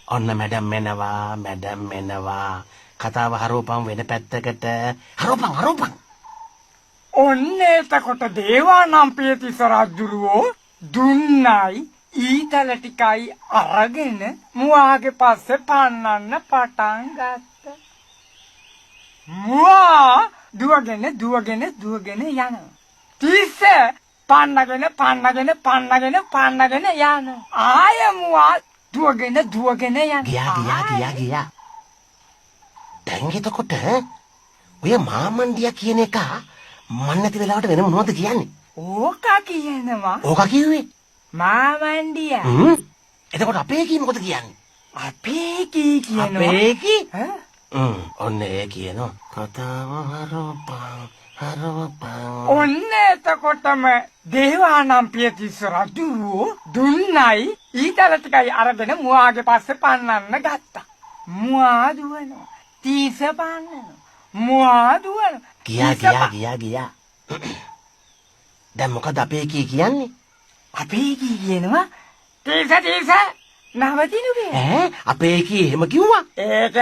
ඔන්න මැඩම් එනවා. කතාව හරවපන් වෙන පැත්තකට. හරවපන්. ඔන්න එතකොට දේවානම්පියතිස්ස රජුරෝ දුන්නයි ඊතල ටිකයි අරගෙන මුවාගේ පස්සේ පන්නන්න පටන් ගත්තා. මුවා දුවගෙන යනවා. තිස්ස පන්නගෙන යනවා. ආය මුවා දුවගෙන යනවා. ගියා. දැන් එතකොට ඔය මාමණ්ඩියා කියන එක මන් නැති වෙලාවට වෙන මොනවද කියන්නේ? ඕකා කියනවා. ඕකා කිව්වේ? මාමණ්ඩියා. එතකොට අපේ කී මොකද කියන්නේ? අපේ කී කියනවා. අපේ කී? ඔන්න ඒ කියනවා. කතාව හරවපන්. ඔන්න එතකොටම දේවානම්පියතිස්ස රජු දුන්නයි ඊතල ටිකයි අරගෙන මුවාගේ පස්සේ පන්නන්න ගත්තා. මුවා දුවනවා. තිස්ස පන්නනවා. මුවා දුවනවා. ගියා. දැන් මොකද අපේ කී කියන්නේ? අපේ කී කියනවා තිස්ස නවතිනු කියලා. අපේ කී එහෙම කිව්වා? ඒක